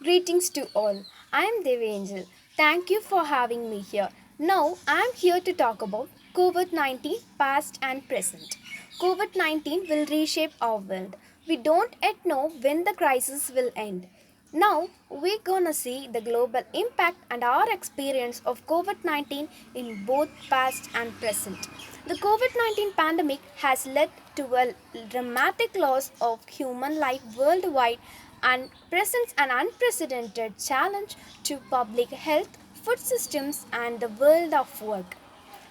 Greetings to all. I am Deva. Thank you for having me here. Now, I am here to talk about COVID 19 past and present. COVID 19 will reshape our world. We don't yet know when the crisis will end. Now, we're gonna see the global impact and our experience of COVID 19 in both past and present. The COVID 19 pandemic has led to a dramatic loss of human life worldwide and presents an unprecedented challenge to public health, food systems, and the world of work.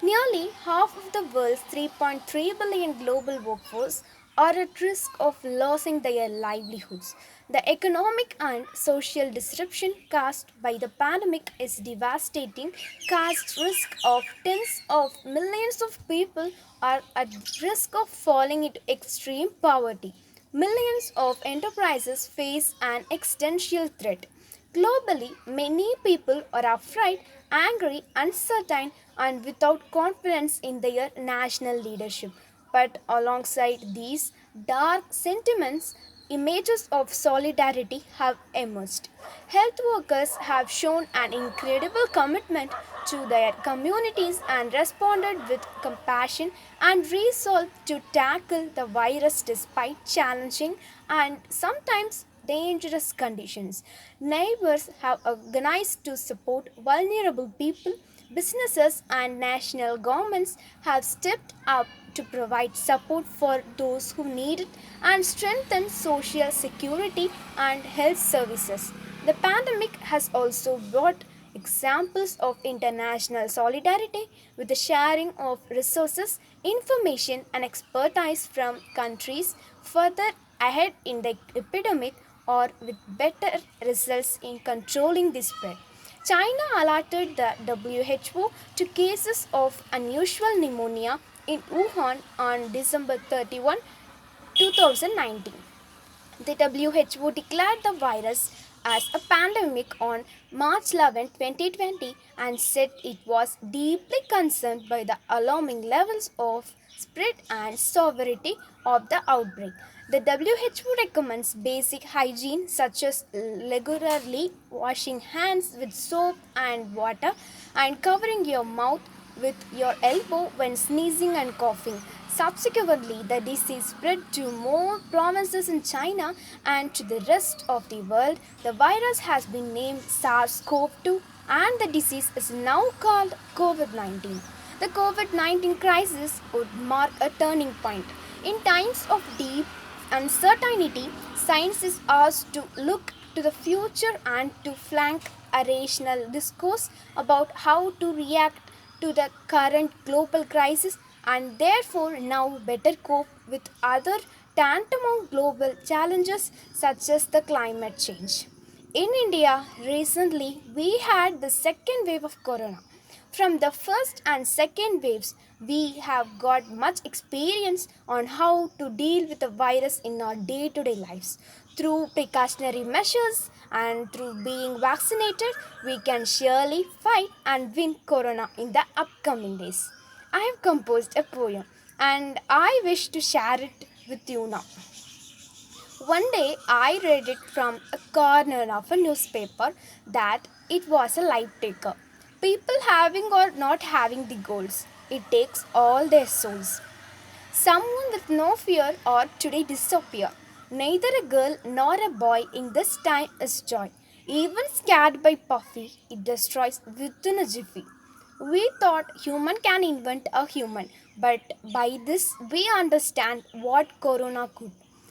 Nearly half of the world's 3.3 billion global workforce are at risk of losing their livelihoods. The economic and social disruption caused by the pandemic is devastating, casts risk of tens of millions of people are at risk of falling into extreme poverty. Millions of enterprises face an existential threat. Globally, many people are afraid, angry, uncertain, and without confidence in their national leadership. But alongside these dark sentiments, images of solidarity have emerged. Health workers have shown an incredible commitment to their communities and responded with compassion and resolve to tackle the virus despite challenging and sometimes dangerous conditions. Neighbors have organized to support vulnerable people. Businesses and national governments have stepped up to provide support for those who need it and strengthen social security and health services. The pandemic has also brought examples of international solidarity with the sharing of resources, information, and expertise from countries further ahead in the epidemic or with better results in controlling the spread. China alerted the WHO to cases of unusual pneumonia in Wuhan on December 31, 2019. The WHO declared the virus as a pandemic on March 11, 2020 and said it was deeply concerned by the alarming levels of spread and severity of the outbreak. The WHO recommends basic hygiene such as regularly washing hands with soap and water and covering your mouth with your elbow when sneezing and coughing. Subsequently, the disease spread to more provinces in China and to the rest of the world. The virus has been named SARS-CoV-2 and the disease is now called COVID 19. The COVID 19 crisis would mark a turning point. In times of deep uncertainty, science is asked to look to the future and to flank a rational discourse about how to react to the current global crisis and therefore now better cope with other tantamount global challenges such as the climate change. In India, recently we had the second wave of corona. From the first and second waves, we have got much experience on how to deal with the virus in our day to day lives. Through precautionary measures and through being vaccinated, we can surely fight and win corona in the upcoming days. I have composed a poem and I wish to share it with you now. One day I read it from a corner of a newspaper that it was a life taker. People having or not having the goals, it takes all their souls. Someone with no fear or today disappear. Neither a girl nor a boy in this time is joy. Even scared by puffy, it destroys within a jiffy. We thought human can invent a human, but by this we understand what corona could.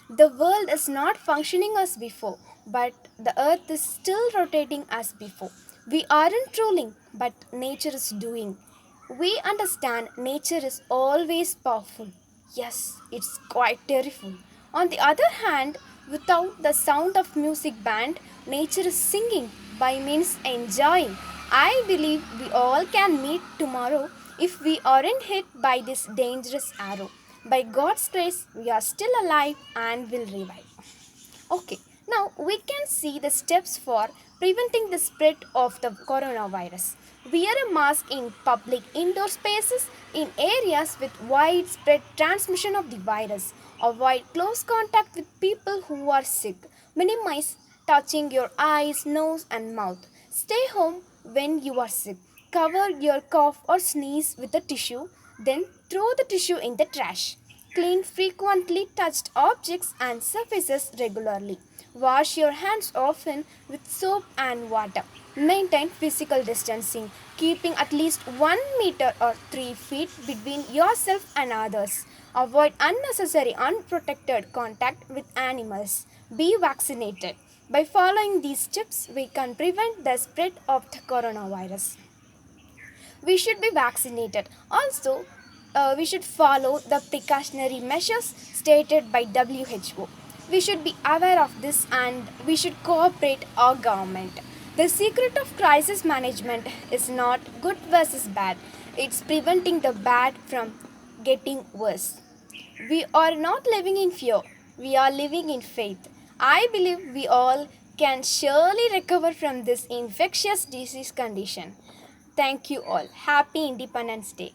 The world is not functioning as before, but the earth is still rotating as before. We aren't ruling, but nature is doing. We understand nature is always powerful. Yes, it's quite terrible. On the other hand, without the sound of music band, nature is singing by means enjoying. I believe we all can meet tomorrow if we aren't hit by this dangerous arrow. By God's grace, we are still alive and will revive. Okay, now we can see the steps for preventing the spread of the coronavirus. Wear a mask in public indoor spaces in areas with widespread transmission of the virus. Avoid close contact with people who are sick. Minimize touching your eyes, nose, and mouth. Stay home when you are sick. Cover your cough or sneeze with a tissue, then throw the tissue in the trash. Clean frequently touched objects and surfaces regularly. Wash your hands often with soap and water. Maintain physical distancing, keeping at least 1 meter or 3 feet between yourself and others. Avoid unnecessary unprotected contact with animals. Be vaccinated. By following these steps, we can prevent the spread of the coronavirus. We should be vaccinated. Also, we should follow the precautionary measures stated by WHO. We should be aware of this and we should cooperate our government. The secret of crisis management is not good versus bad. It's preventing the bad from getting worse. We are not living in fear. We are living in faith. I believe we all can surely recover from this infectious disease condition. Thank you all. Happy Independence Day.